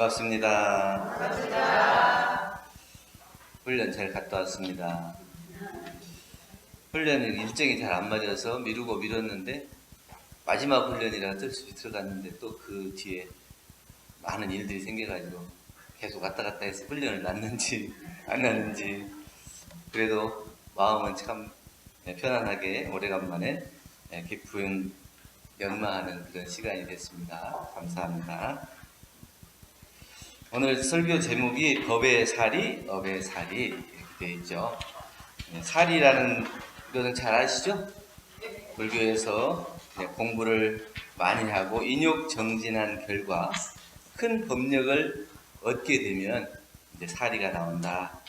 반갑습니다. 반갑습니다. 훈련 잘 갔다 왔습니다. 훈련이 일정이 잘 안 맞아서 미루고 미뤘는데 마지막 훈련이라 뜻이 들어갔는데 또 그 뒤에 많은 일들이 생겨가지고 계속 왔다 갔다 해서 훈련을 났는지 안 났는지 그래도 마음은 참 편안하게 오래간만에 깊은 연마하는 그런 시간이 됐습니다. 감사합니다. 오늘 설교 제목이 법의 사리, 업의 사리 이렇게 되어 있죠. 사리라는 것은 잘 아시죠? 불교에서 공부를 많이 하고 인욕정진한 결과 큰 법력을 얻게 되면 이제 사리가 나온다.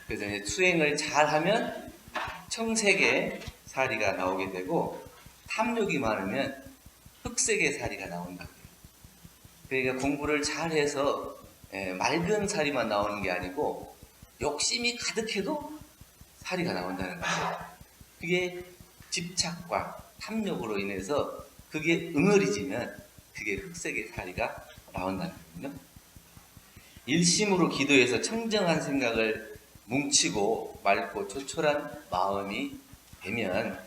그래서 이제 수행을 잘하면 청색의 사리가 나오게 되고 탐욕이 많으면 흑색의 사리가 나온다. 그러니까 공부를 잘해서 맑은 사리만 나오는 게 아니고 욕심이 가득해도 사리가 나온다는 거예요. 그게 집착과 탐욕으로 인해서 그게 응어리지면 그게 흑색의 사리가 나온다는 거거든요. 일심으로 기도해서 청정한 생각을 뭉치고 맑고 조촐한 마음이 되면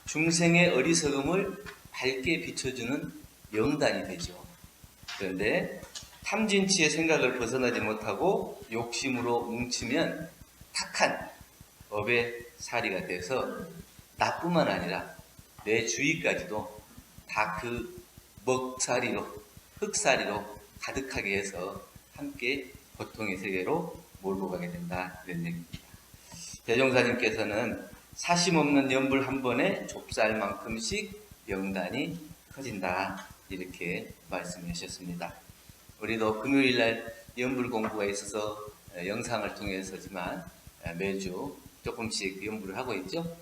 중생의 어리석음을 밝게 비춰주는 영단이 되죠. 그런데 탐진치의 생각을 벗어나지 못하고 욕심으로 뭉치면 탁한 업의 사리가 돼서 나뿐만 아니라 내 주위까지도 다 그 먹사리로 흑사리로 가득하게 해서 함께 고통의 세계로 몰고 가게 된다 이런 얘기입니다. 대종사님께서는 사심없는 연불 한 번에 좁쌀만큼씩 영단이 커진다 이렇게 말씀하셨습니다. 우리도 금요일날 연불 공부가 있어서 영상을 통해서지만 매주 조금씩 연불을 하고 있죠.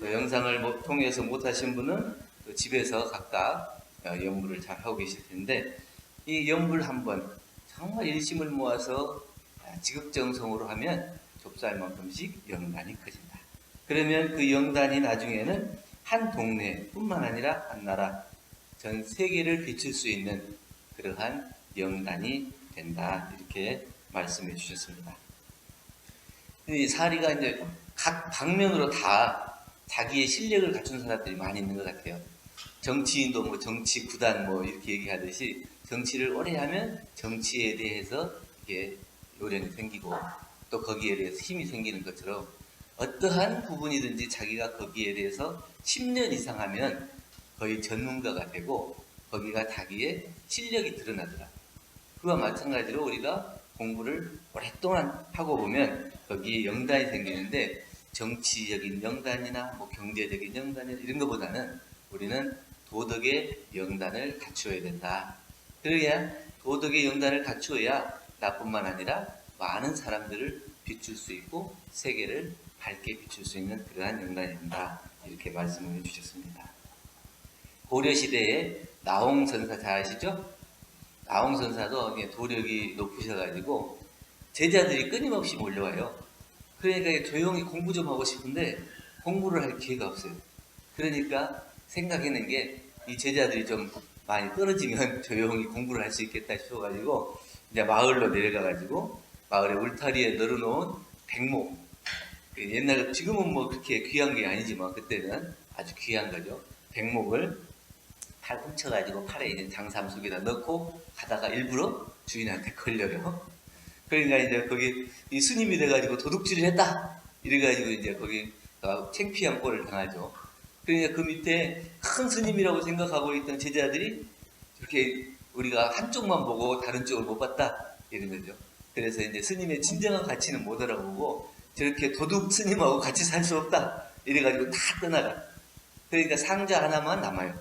영상을 통해서 못하신 분은 집에서 각각 연불을 잘 하고 계실 텐데 이 연불 한 번 정말 일심을 모아서 지극정성으로 하면 좁쌀만큼씩 영단이 커진다. 그러면 그 영단이 나중에는 한 동네뿐만 아니라 한 나라 전 세계를 비출 수 있는 그러한 영단이 된다 이렇게 말씀해 주셨습니다. 이 사리가 이제 각 방면으로 다 자기의 실력을 갖춘 사람들이 많이 있는 것 같아요. 정치인도 뭐 정치 구단 뭐 이렇게 얘기하듯이 정치를 오래 하면 정치에 대해서 이게 요령이 생기고 또 거기에 대해서 힘이 생기는 것처럼 어떠한 부분이든지 자기가 거기에 대해서 10년 이상 하면 거의 전문가가 되고 거기가 자기의 실력이 드러나더라. 그와 마찬가지로 우리가 공부를 오랫동안 하고 보면 거기에 영단이 생기는데 정치적인 영단이나 뭐 경제적인 영단이나 이런 것보다는 우리는 도덕의 영단을 갖추어야 된다. 그래야 도덕의 영단을 갖추어야 나뿐만 아니라 많은 사람들을 비출 수 있고 세계를 밝게 비출 수 있는 그러한 영단이 된다. 이렇게 말씀을 해주셨습니다. 고려시대에 나홍선사 잘 아시죠? 나홍선사도 도력이 높으셔가지고 제자들이 끊임없이 몰려와요. 그러니까 조용히 공부 좀 하고 싶은데 공부를 할 기회가 없어요. 그러니까 생각해낸 게 이 제자들이 좀 많이 떨어지면 조용히 공부를 할 수 있겠다 싶어가지고 이제 마을로 내려가가지고 마을에 울타리에 널어놓은 백목, 옛날 지금은 뭐 그렇게 귀한 게 아니지만 그때는 아주 귀한 거죠. 백목을 팔 훔쳐가지고 팔에 있는 장삼 속에다 넣고 가다가 일부러 주인한테 걸려요. 그러니까 이제 거기 이 스님이 돼가지고 도둑질을 했다 이래가지고 이제 거기 창피한 꼴을 당하죠. 그러니까 그 밑에 큰 스님이라고 생각하고 있던 제자들이 이렇게 우리가 한쪽만 보고 다른 쪽을 못 봤다 이런 거죠. 그래서 이제 스님의 진정한 가치는 못 알아보고 저렇게 도둑 스님하고 같이 살 수 없다 이래가지고 다 떠나가. 그러니까 상자 하나만 남아요.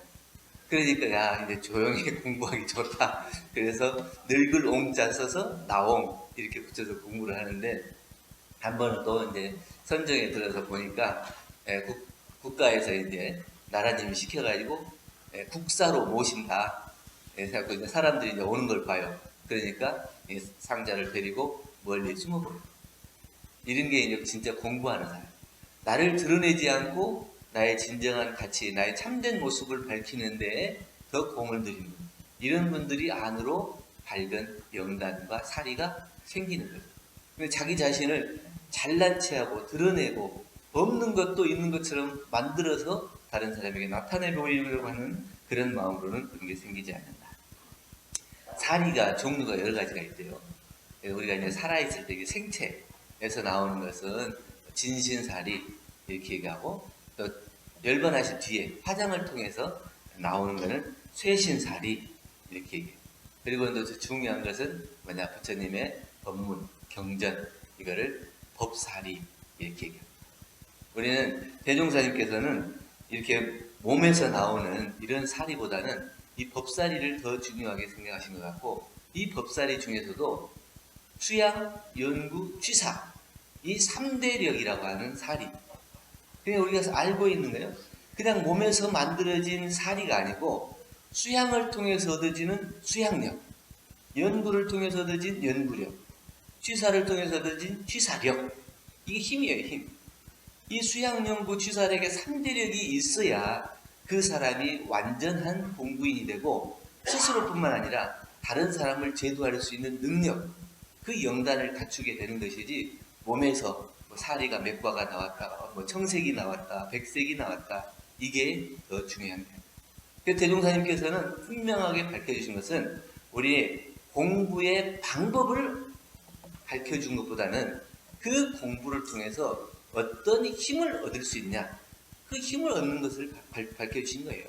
그러니까 야 이제 조용히 공부하기 좋다. 그래서 늙을 옹자 써서 나옹 이렇게 붙여서 공부를 하는데 한 번은 또 이제 선정에 들어서 보니까 국가에서 이제 나라님이 시켜가지고 국사로 모신다. 그래서 이제 사람들이 이제 오는 걸 봐요. 그러니까 상자를 데리고 멀리 숨어버려. 이런 게 이제 진짜 공부하는 사람. 나를 드러내지 않고 나의 진정한 가치, 나의 참된 모습을 밝히는데 더 공을 들이는 분. 이런 분들이 안으로 밝은 영단과 사리가 생기는 거죠. 근데 자기 자신을 잘난 체하고 드러내고 없는 것도 있는 것처럼 만들어서 다른 사람에게 나타내 보이려고 하는 그런 마음으로는 그런 게 생기지 않는다. 사리가 종류가 여러 가지가 있대요. 우리가 이제 살아있을 때 생체에서 나오는 것은 진신사리 이렇게 얘기하고, 또 열반하신 뒤에 화장을 통해서 나오는 것은 쇠신사리 이렇게 얘기해요. 그리고 또 중요한 것은 뭐냐, 부처님의 법문, 경전, 이거를 법사리 이렇게 얘기해요. 우리는 대종사님께서는 이렇게 몸에서 나오는 이런 사리보다는 이 법사리를 더 중요하게 생각하신 것 같고, 이 법사리 중에서도 수양, 연구, 취사, 이 3대력이라고 하는 사리, 그냥 우리가 알고 있는 거예요. 그냥 몸에서 만들어진 사리가 아니고 수양을 통해서 얻어지는 수양력, 연구를 통해서 얻어진 연구력, 취사를 통해서 얻어진 취사력, 이게 힘이에요, 힘. 이 수양, 연구, 취사력의 3대력이 있어야 그 사람이 완전한 공부인이 되고 스스로뿐만 아니라 다른 사람을 제도할 수 있는 능력, 그 영단을 갖추게 되는 것이지, 몸에서 뭐 사리가 몇 과가 나왔다, 뭐 청색이 나왔다, 백색이 나왔다, 이게 더 중요한 거예요. 그래서 대종사님께서는 분명하게 밝혀주신 것은 우리 공부의 방법을 밝혀준 것보다는 그 공부를 통해서 어떤 힘을 얻을 수 있냐, 그 힘을 얻는 것을 밝혀주신 거예요.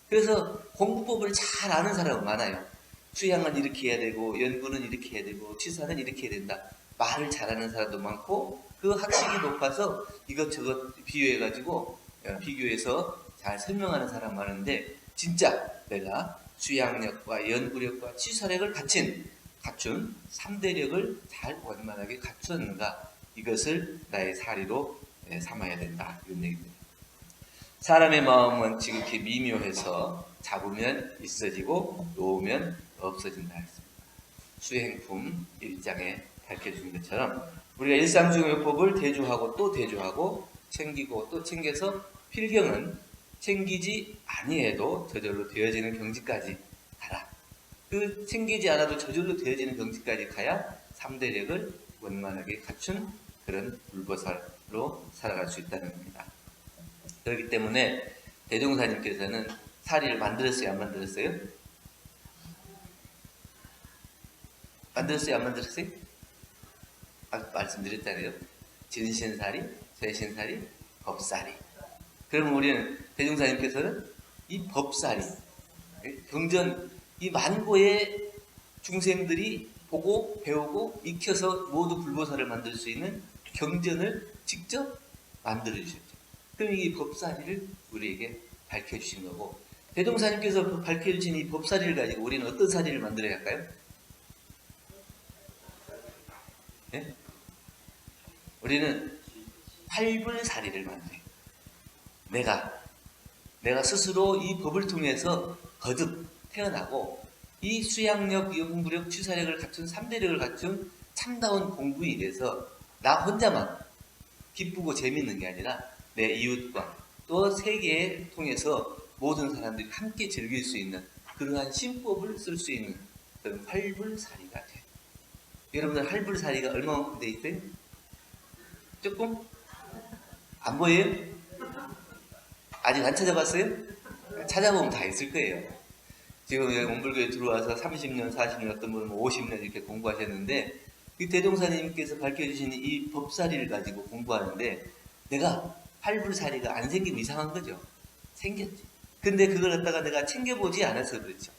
그래서 공부법을 잘 아는 사람은 많아요. 수양은 이렇게 해야 되고, 연구는 이렇게 해야 되고, 취사는 이렇게 해야 된다. 말을 잘하는 사람도 많고, 그 학식이 높아서 이것저것 비교해가지고, 비교해서 잘 설명하는 사람 많은데, 진짜 내가 수양력과 연구력과 취사력을 갖춘 3대력을 잘 원만하게 갖추었는가, 이것을 나의 사리로 삼아야 된다, 이런 얘기입니다. 사람의 마음은 지극히 미묘해서 잡으면 있어지고 놓으면 없어진다 했습니다. 수행품 1장에 밝혀준 것처럼 우리가 일상중요법을 대조하고 또 대조하고 챙기고 또 챙겨서 필경은 챙기지 아니해도 저절로 되어지는 경지까지 가라. 그 챙기지 않아도 저절로 되어지는 경지까지 가야 3대력을 원만하게 갖춘 그런 불보살로 살아갈 수 있다는 겁니다. 그렇기 때문에 대종사님께서는 사리를 만들었어요, 안 만들었어요? 만들었어요, 안 만들었어요? 말씀드렸잖아요. 진신사리, 쇠신사리, 법사리. 그러면 우리는 대종사님께서는 이 법사리, 경전, 이 만고의 중생들이 보고 배우고 익혀서 모두 불보살을 만들 수 있는 경전을 직접 만들어 주셨죠. 그럼 이 법사리를 우리에게 밝혀주신 거고, 대종사님께서 밝혀주신 이 법사리를 가지고 우리는 어떤 사리를 만들어야 할까요? 네? 우리는 활불사리를 만들어요. 내가 스스로 이 법을 통해서 거듭 태어나고 이 수양력, 연구력, 취사력을 갖춘 3대력을 갖춘 참다운 공부인이 돼서 나 혼자만 기쁘고 재밌는 게 아니라 내 이웃과 또 세계에 통해서 모든 사람들이 함께 즐길 수 있는 그러한 신법을 쓸 수 있는 그런 활불사리가 돼. 여러분들 활불사리가 얼마만큼 돼 있어요? 조금? 안 보여요? 아직 안 찾아봤어요? 찾아보면 다 있을 거예요. 지금 원불교에 들어와서 30년, 40년, 어떤 분은 50년 이렇게 공부하셨는데, 이 대종사님께서 밝혀주신 이 법사리를 가지고 공부하는데 내가 활불사리가 안 생기면 이상한 거죠. 생겼지. 근데 그걸 갖다가 내가 챙겨보지 않아서 그렇죠.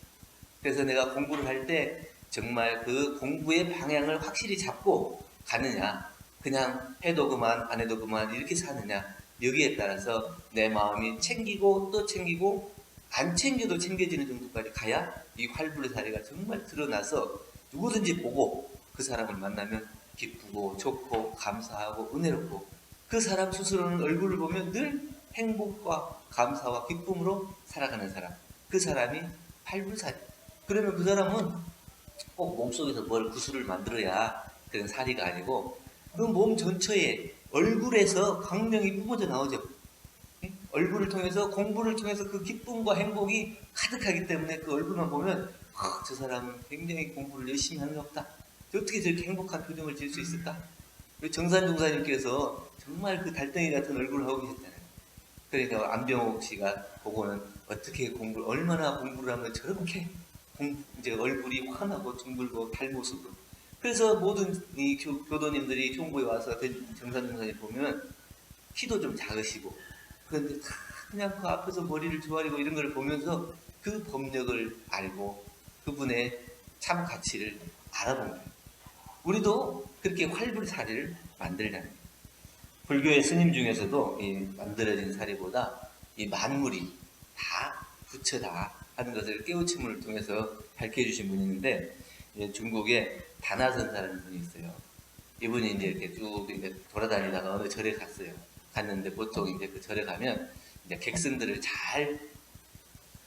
그래서 내가 공부를 할 때 정말 그 공부의 방향을 확실히 잡고 가느냐, 그냥 해도 그만 안 해도 그만 이렇게 사느냐, 여기에 따라서 내 마음이 챙기고 또 챙기고 안 챙겨도 챙겨지는 정도까지 가야 이 활불사리가 정말 드러나서 누구든지 보고 그 사람을 만나면 기쁘고 좋고 감사하고 은혜롭고, 그 사람 스스로는 얼굴을 보면 늘 행복과 감사와 기쁨으로 살아가는 사람, 그 사람이 활불사리. 그러면 그 사람은 꼭 몸속에서 뭘 구슬을 만들어야 그런 사리가 아니고 그 몸 전체에 얼굴에서 광명이 뿜어져 나오죠. 얼굴을 통해서, 공부를 통해서 그 기쁨과 행복이 가득하기 때문에 그 얼굴만 보면 저 사람은 굉장히 공부를 열심히 하는 것 같다. 어떻게 저렇게 행복한 표정을 지을 수 있을까? 정산 종사님께서 정말 그 달덩이 같은 얼굴을 하고 계셨잖아요. 그러니까 안병옥 씨가 보고는 어떻게 얼마나 공부를 하면 저렇게 이제 얼굴이 환하고 둥글고 달모습으로. 그래서 모든 이 교도님들이 총부에 와서 정산 종사님 보면 키도 좀 작으시고, 그런데 다 그냥 그 앞에서 머리를 조아리고 이런 걸 보면서 그 법력을 알고 그분의 참 가치를 알아본 거예요. 우리도 그렇게 활불사리를 만들자는 거예요. 불교의 스님 중에서도 이 만들어진 사리보다 이 만물이 다 부처다 하는 것을 깨우침을 통해서 밝혀주신 분이 있는데, 중국에 다나선사라는 분이 있어요. 이분이 이제 이렇게 쭉 이제 돌아다니다가 어느 절에 갔어요. 갔는데 보통 이제 그 절에 가면 이제 객선들을 잘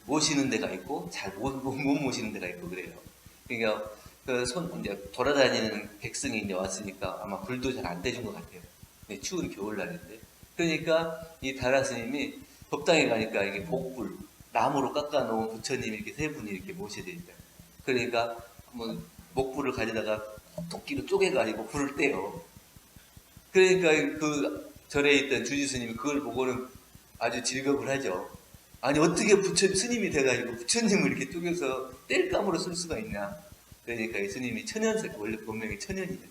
모시는 데가 있고 잘 못 모시는 데가 있고 그래요. 그러니까 이제 돌아다니는 백성이 이제 왔으니까 아마 불도 잘 안 대준 것 같아요. 추운 겨울날인데. 그러니까 이 다라 스님이 법당에 가니까 이게 복불, 나무로 깎아놓은 부처님 이렇게 세 분이 이렇게 모셔져 있다. 그러니까 한번 목불을 가져다가 토끼로 쪼개가지고 불을 떼요. 그러니까 그 절에 있던 주지 스님이 그걸 보고는 아주 즐겁을 하죠. 아니 어떻게 스님이 돼가지고 부처님을 이렇게 쪼개서 뗄감으로 쓸 수가 있냐. 그러니까 이 스님이 천연스럽게, 원래 본명이 천연이잖아요.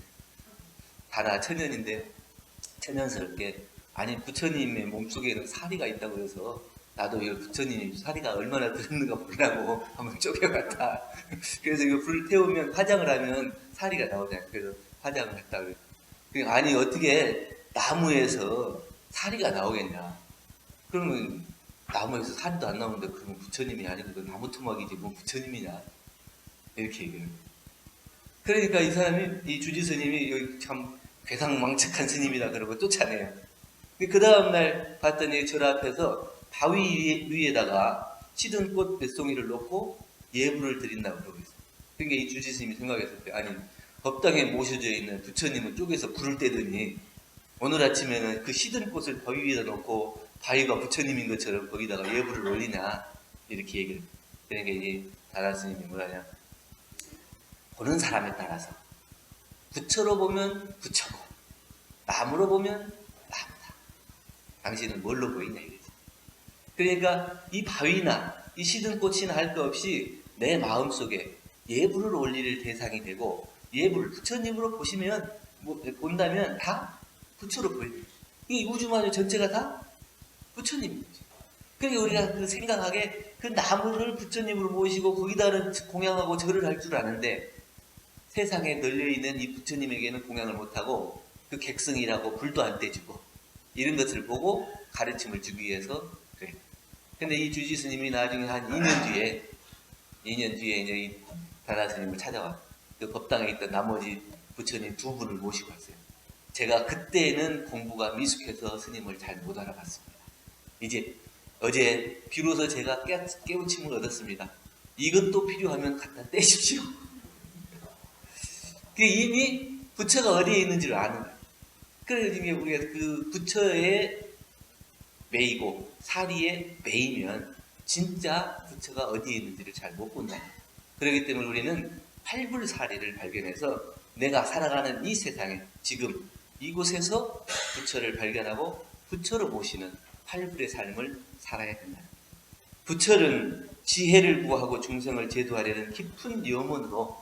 다라 천연인데 천연스럽게, 아니 부처님의 몸속에는 사리가 있다고 해서 나도 이 부처님이 사리가 얼마나 들었는가 보려고 한번 쪼개봤다. 그래서 이거 불을 태우면 화장을 하면 사리가 나오잖아요. 그래서 화장을 했다. 아니 어떻게 나무에서 사리가 나오겠냐. 그러면 나무에서 사리도 안 나오는데 그러면 부처님이 아니고 그 나무 토막이지 뭐 부처님이냐. 이렇게 얘기를. 그러니까 이 사람이, 이 주지 스님이 여기 참 괴상망측한 스님이다 그러고 쫓아내요. 그 다음날 봤더니 절 앞에서 바위 위에다가 시든 꽃 뱃송이를 놓고 예불을 드린다고 그러고 있어요. 그러니까 이 주지 스님이 생각했을 때, 아니 법당에 모셔져 있는 부처님을 쪼개서 불을 떼더니 오늘 아침에는 그 시든 꽃을 바위 위에다 놓고 바위가 부처님인 것처럼 거기다가 예불을 올리냐, 이렇게 얘기를. 그러니까 이 다라 스님이 뭐라냐, 보는 사람에 따라서 부처로 보면 부처고 나무로 보면 나무다. 당신은 뭘로 보이냐 이거지. 그러니까 이 바위나 이 시든 꽃이나 할 것 없이 내 마음속에 예불을 올릴 대상이 되고, 예불을 부처님으로 보시면 본다면 다 부처로 보여요. 이 우주만유 전체가 다 부처님인 거죠. 그러니까 우리가 그 생각하게 그 나무를 부처님으로 모시고 거기다는 공양하고 절을 할 줄 아는데, 세상에 널려있는 이 부처님에게는 공양을 못하고 그 객성이라고 불도 안 떼주고 이런 것을 보고 가르침을 주기 위해서 그래요. 근데 이 주지 스님이 나중에 한 2년 뒤에 이제 이 다라 스님을 찾아와 그 법당에 있던 나머지 부처님 두 분을 모시고 왔어요. 제가 그때는 공부가 미숙해서 스님을 잘 못 알아봤습니다. 이제 어제 비로소 제가 깨우침을 얻었습니다. 이것도 필요하면 갖다 떼십시오. 이미 부처가 어디에 있는지를 아는 거예요. 그래서 우리가 그 부처에 매이고 사리에 매이면 진짜 부처가 어디에 있는지를 잘 못 본다. 그렇기 때문에 우리는 팔불사리를 발견해서 내가 살아가는 이 세상에 지금 이곳에서 부처를 발견하고 부처로 모시는 팔불의 삶을 살아야 된다. 부처는 지혜를 구하고 중생을 제도하려는 깊은 염원으로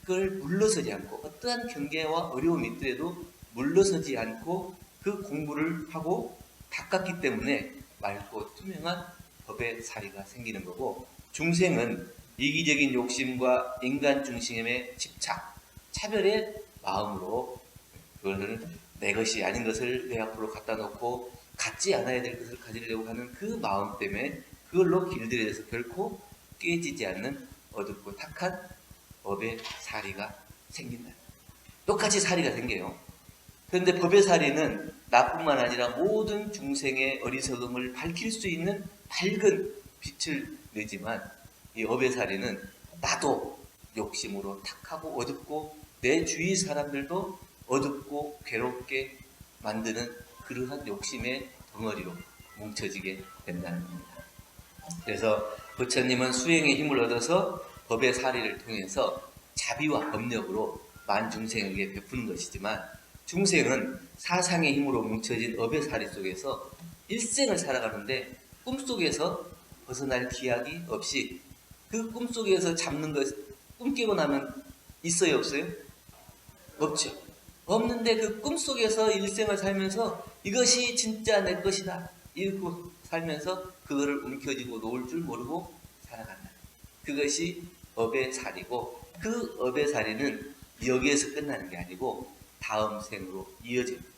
그걸 물러서지 않고, 어떠한 경계와 어려움이 있더라도 물러서지 않고 그 공부를 하고 닦았기 때문에 맑고 투명한 법의 사리가 생기는 거고, 중생은 이기적인 욕심과 인간 중심의 집착, 차별의 마음으로 그것을 내 것이 아닌 것을 내 앞으로 갖다 놓고 갖지 않아야 될 것을 가지려고 하는 그 마음 때문에 그걸로 길들여져서 결코 깨지지 않는 어둡고 탁한 법의 사리가 생긴다. 똑같이 사리가 생겨요. 그런데 법의 사리는 나뿐만 아니라 모든 중생의 어리석음을 밝힐 수 있는 밝은 빛을 내지만, 이 법의 사리는 나도 욕심으로 탁하고 어둡고 내 주위 사람들도 어둡고 괴롭게 만드는 그러한 욕심의 덩어리로 뭉쳐지게 된다는 겁니다. 그래서 부처님은 수행의 힘을 얻어서 법의 사리를 통해서 자비와 법력으로 만중생에게 베푸는 것이지만, 중생은 사상의 힘으로 뭉쳐진 업의 사리 속에서 일생을 살아가는데 꿈속에서 벗어날 기약이 없이, 그 꿈속에서 잡는 것, 꿈 깨고 나면 있어요, 없어요? 없죠. 없는데 그 꿈속에서 일생을 살면서 이것이 진짜 내 것이다 이러고 살면서 그거를 움켜쥐고 놓을 줄 모르고 살아간다. 그것이 업의 살이고, 그 업의 살이는 여기에서 끝나는 게 아니고 다음 생으로 이어집니다.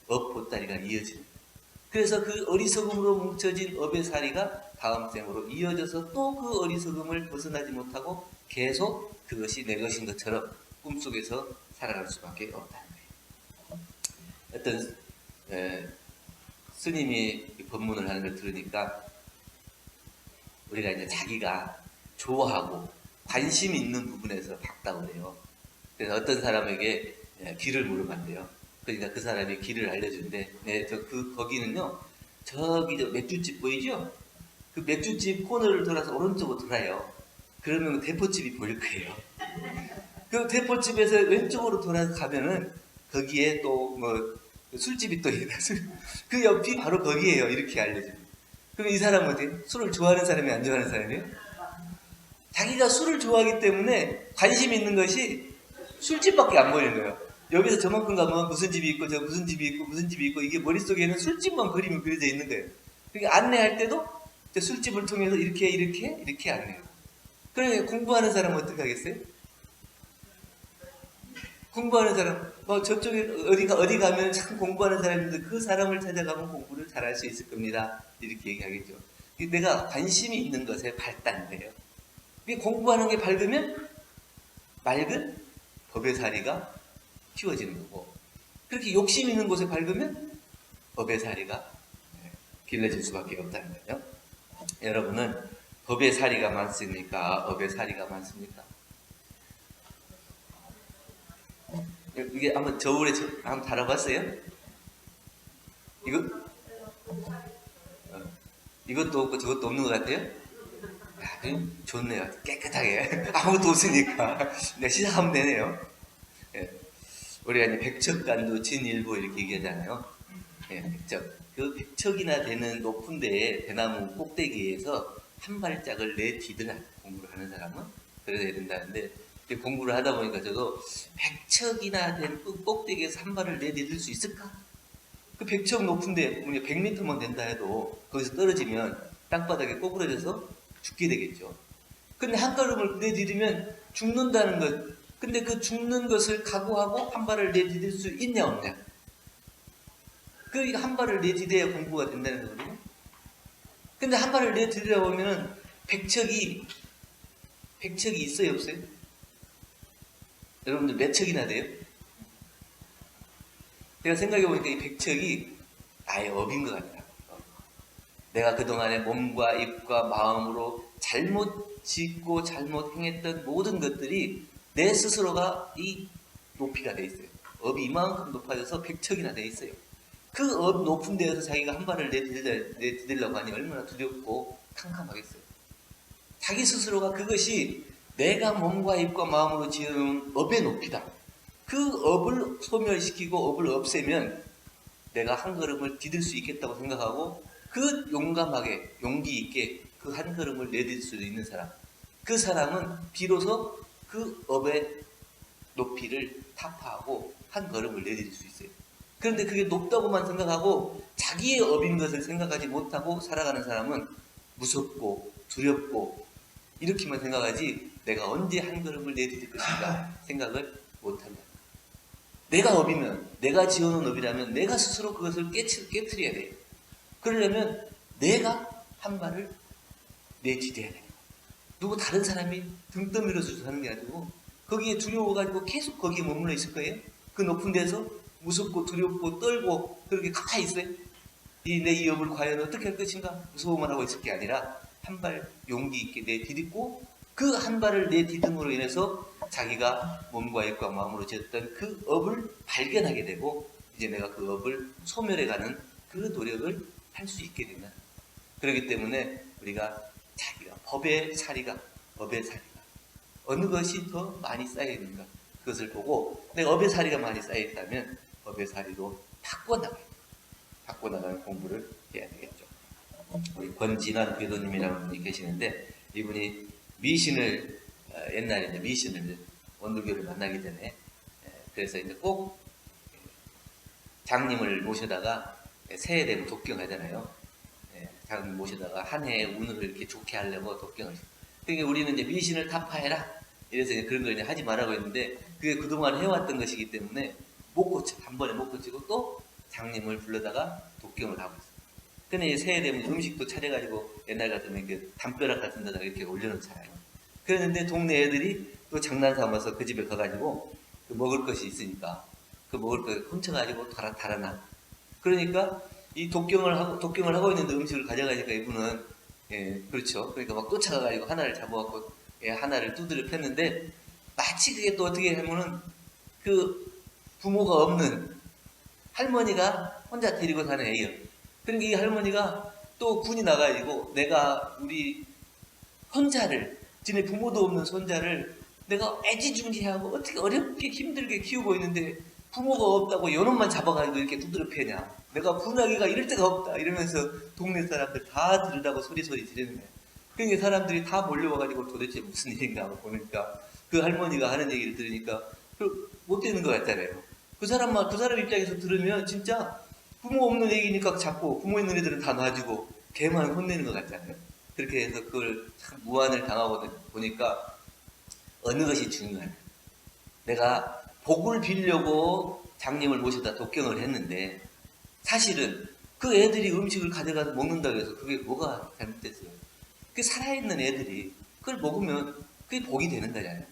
업 보따리가 이어집니다. 그래서 그 어리석음으로 뭉쳐진 업의 살이가 다음 생으로 이어져서 또 그 어리석음을 벗어나지 못하고 계속 그것이 내 것인 것처럼 꿈속에서 살아갈 수밖에 없다는 거예요. 어떤 스님이 법문을 하는 걸 들으니까, 우리가 이제 자기가 좋아하고 관심 있는 부분에서 봤다고 그래요. 그래서 어떤 사람에게 길을 물어봤대요. 그러니까 그 사람이 길을 알려준대. 네, 거기는요, 저기 저 맥주집 보이죠? 그 맥주집 코너를 돌아서 오른쪽으로 돌아요. 그러면 대포집이 보일 거예요. 그 대포집에서 왼쪽으로 돌아서 가면은 거기에 또 뭐 술집이 또 있다. 그 옆이 바로 거기에요. 이렇게 알려줍니다. 그럼 이 사람은 어때요? 술을 좋아하는 사람이 안 좋아하는 사람이에요? 자기가 술을 좋아하기 때문에 관심 있는 것이 술집밖에 안 보이는 거예요. 여기서 저만큼 가면 무슨 집이 있고 저 무슨 집이 있고 무슨 집이 있고, 이게 머릿속에는 술집만 그림이 그려져 있는 거예요. 그러니까 안내할 때도 술집을 통해서 이렇게 안내해요. 그러니까 공부하는 사람은 어떻게 하겠어요? 공부하는 사람, 저쪽에 어디 가면 참 공부하는 사람인데 그 사람을 찾아가면 공부를 잘할 수 있을 겁니다. 이렇게 얘기하겠죠. 내가 관심이 있는 것에 밝다는 거예요. 공부하는 게 밝으면 맑은 법의 사리가 키워지는 거고, 그렇게 욕심 있는 곳에 밝으면 법의 사리가 길러질 수밖에 없다는 거예요. 여러분은 법의 사리가 많습니까? 업의 사리가 많습니까? 이게 한번 저울에 한번 달아봤어요? 이것도 없고 저것도 없는 것 같아요? 야, 좋네요. 깨끗하게. 아무것도 없으니까. 네, 시작하면 되네요. 예. 우리가 이제 백척간도 진일보 이렇게 얘기하잖아요. 예, 백척. 그 백척이나 되는 높은 데에 대나무 꼭대기에서 한 발짝을 내디드라, 공부를 하는 사람은. 그래야 된다는데, 공부를 하다 보니까 저도 백척이나 된 그 꼭대기에서 한 발을 내디딜 수 있을까? 그 백척 높은데 100m만 된다 해도 거기서 떨어지면 땅바닥에 꼬부러져서 죽게 되겠죠. 근데 한 걸음을 내디디면 죽는다는 것. 근데 그 죽는 것을 각오하고 한 발을 내디딜 수 있냐 없냐? 그 한 발을 내디뎌야 공부가 된다는 거거든요. 근데 한 발을 내디디려 보면은 백척이 있어요, 없어요? 여러분들 몇 척이나 돼요? 제가 생각해보니까 이 백척이 나의 업인 것 같다. 내가 그동안에 몸과 입과 마음으로 잘못 짓고 잘못 행했던 모든 것들이 내 스스로가 이 높이가 돼 있어요. 업이 이만큼 높아져서 백척이나 돼 있어요. 그 업 높은 데에서 자기가 한 발을 내디디려고 하니 얼마나 두렵고 캄캄하겠어요. 자기 스스로가 그것이 내가 몸과 입과 마음으로 지은 업의 높이다. 그 업을 소멸시키고 업을 없애면 내가 한 걸음을 디딜 수 있겠다고 생각하고, 그 용감하게 용기 있게 그 한 걸음을 내딜 수 있는 사람, 그 사람은 비로소 그 업의 높이를 타파하고 한 걸음을 내딜 수 있어요. 그런데 그게 높다고만 생각하고 자기의 업인 것을 생각하지 못하고 살아가는 사람은 무섭고 두렵고 이렇게만 생각하지, 내가 언제 한 걸음을 내디딜 것인가 생각을 못한다. 내가 업이면, 내가 지어놓은 업이라면 내가 스스로 그것을 깨트려야 돼요. 그러려면 내가 한 발을 내디뎌야 돼요. 누구 다른 사람이 등 떠밀어서 하는 게 아니고, 거기에 두려워가지고 계속 거기에 머물러 있을 거예요. 그 높은 데서 무섭고 두렵고 떨고 그렇게 가만히 있어요. 내 이 업을 과연 어떻게 할 것인가 무서워만 하고 있을 게 아니라 한 발 용기 있게 내디딛고, 그 한 발을 내디딤으로 인해서 자기가 몸과 입과 마음으로 지었던 그 업을 발견하게 되고, 이제 내가 그 업을 소멸해가는 그 노력을 할 수 있게 된다. 그렇기 때문에 우리가 자기가 법의 사리가 어느 것이 더 많이 쌓여 있는가 그것을 보고 내가 업의 사리가 많이 쌓여 있다면 업의 사리로 바꿔나가는 공부를 해야 되겠죠. 우리 권진환 교도님이라는 분이 계시는데 이분이 미신을 옛날에 이제 미신을 원불교를 만나기 전에 그래서 이제 꼭 장님을 모셔다가 새해 되면 독경하잖아요. 장님 모셔다가 한 해의 운을 이렇게 좋게 하려고 독경을. 그러니까 우리는 이제 미신을 타파해라. 이래서 이제 그런 걸 이제 하지 말라고 했는데 그게 그동안 해왔던 것이기 때문에 못 고쳐. 한 번에 못 고치고 또 장님을 불러다가 독경을 하고 있어요. 근데 새해 되면 음식도 차려가지고 옛날 같으면 그 담벼락 같은 데다가 이렇게 올려놓잖아요. 그랬는데 동네 애들이 또 장난 삼아서 그 집에 가가지고 그 먹을 것이 있으니까 그 먹을 거 훔쳐가지고 달아나. 그러니까 이 독경을 하고 있는데 음식을 가져가니까 이분은 그렇죠. 그러니까 막 쫓아가가지고 하나를 잡아갖고 하나를 두드려 팼는데 마치 그게 또 어떻게 하면은 그 부모가 없는 할머니가 혼자 데리고 사는 애예요. 그러니까 이 할머니가 또 군이 나가지고 내가 우리 손자를 지네 부모도 없는 손자를 내가 애지중지하고 어떻게 어렵게 힘들게 키우고 있는데 부모가 없다고 요놈만 잡아가지고 이렇게 두드려 패냐. 내가 분하기가 이럴 데가 없다. 이러면서 동네 사람들 다 들으라고 소리 지르는 거예요. 그러니까 사람들이 다 몰려와가지고 도대체 무슨 일인가 하고 보니까 그 할머니가 하는 얘기를 들으니까 못 되는 것 같잖아요. 그 사람 입장에서 들으면 진짜 부모 없는 얘기니까 자꾸 부모 있는 애들은 다 놔주고 걔만 혼내는 것 같잖아요. 그렇게 해서 그걸 참 무안을 당하고 보니까 어느 것이 중요하냐. 내가 복을 빌려고 장님을 모셔다 독경을 했는데 사실은 그 애들이 음식을 가져가서 먹는다고 해서 그게 뭐가 잘못됐어요? 그 살아있는 애들이 그걸 먹으면 그게 복이 되는 거잖아요.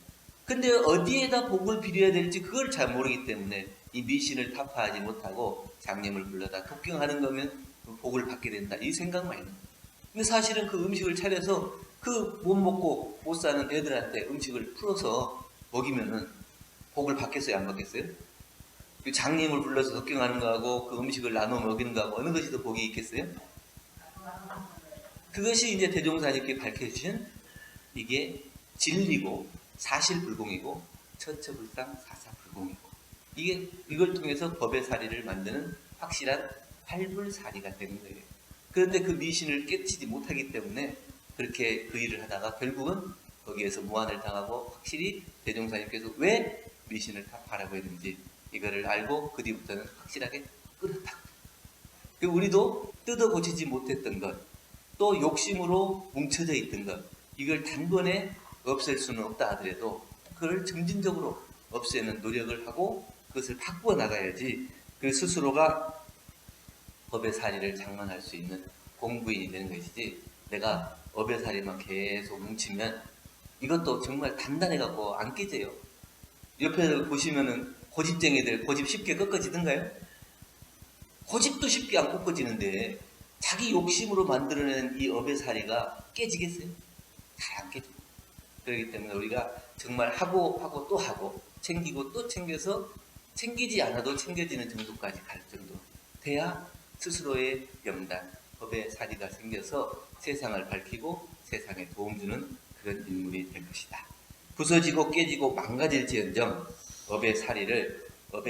근데 어디에다 복을 빌어야 될지 그걸 잘 모르기 때문에 이 미신을 타파하지 못하고 장님을 불러다 독경하는 거면 복을 받게 된다. 이 생각만 있는 거예요. 근데 사실은 그 음식을 차려서 그 못 먹고 못 사는 애들한테 음식을 풀어서 먹이면은 복을 받겠어요? 안 받겠어요? 그 장님을 불러서 독경하는 거하고 그 음식을 나눠 먹이는 거하고 어느 것이 더 복이 있겠어요? 그것이 이제 대종사님께 밝혀주신 이게 진리고 사실불공이고 처처불상 사사불공이고 이걸 통해서 법의 사리를 만드는 확실한 활불사리가 되는 거예요. 그런데 그 미신을 깨치지 못하기 때문에 그렇게 그 일을 하다가 결국은 거기에서 무한을 당하고 확실히 대종사님께서 왜 미신을 타파하라고 했는지 이거를 알고 그 뒤부터는 확실하게 끊었다. 우리도 뜯어 고치지 못했던 것, 또 욕심으로 뭉쳐져 있던 것, 이걸 단번에 없앨 수는 없다 하더라도 그걸 점진적으로 없애는 노력을 하고 그것을 바꾸어 나가야지 그 스스로가 법의 사리를 장만할 수 있는 공부인이 되는 것이지 내가 법의 사리만 계속 뭉치면 이것도 정말 단단해갖고 안 깨져요. 옆에 보시면은 고집쟁이들 고집 쉽게 꺾어지던가요? 고집도 쉽게 안 꺾어지는데 자기 욕심으로 만들어낸 이 업의 사리가 깨지겠어요? 잘 안 깨집니다. 그렇기 때문에 우리가 정말 하고 또 하고 챙기고 또 챙겨서 챙기지 않아도 챙겨지는 정도까지 갈 정도 돼야 스스로의 영단, 법의 사리가 생겨서 세상을 밝히고 세상에 도움 주는 그런 인물이 될 것이다. 부서지고 깨지고 망가질지언정 업의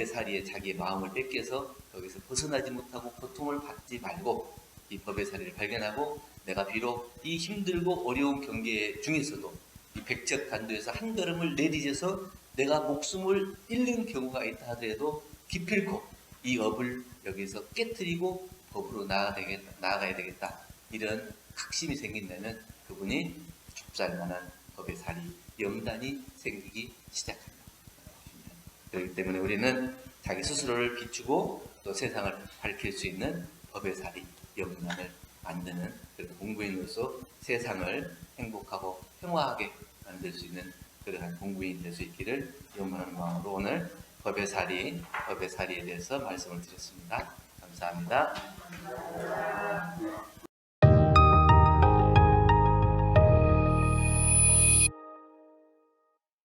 사리에 자기의 마음을 뺏겨서 거기서 벗어나지 못하고 고통을 받지 말고 이 법의 사리를 발견하고 내가 비록 이 힘들고 어려운 경계 중에서도 이 백척간도에서 한 걸음을 내디뎌서 내가 목숨을 잃는 경우가 있다 하더라도 기필코 이 업을 여기서 깨트리고 법으로 나아가야 되겠다. 이런 각심이 생긴다면 그분이 좁쌀만한 법의 사리, 영단이 생기기 시작합니다. 그렇기 때문에 우리는 자기 스스로를 비추고 또 세상을 밝힐 수 있는 법의 사리, 영단을 만드는 그런 공부인으로서 세상을 행복하고 평화하게 만들 수 있는 그러한 공부인이 될 수 있기를 염원하는 마음으로 오늘 법의 사리에 대해서 말씀을 드렸습니다. 감사합니다.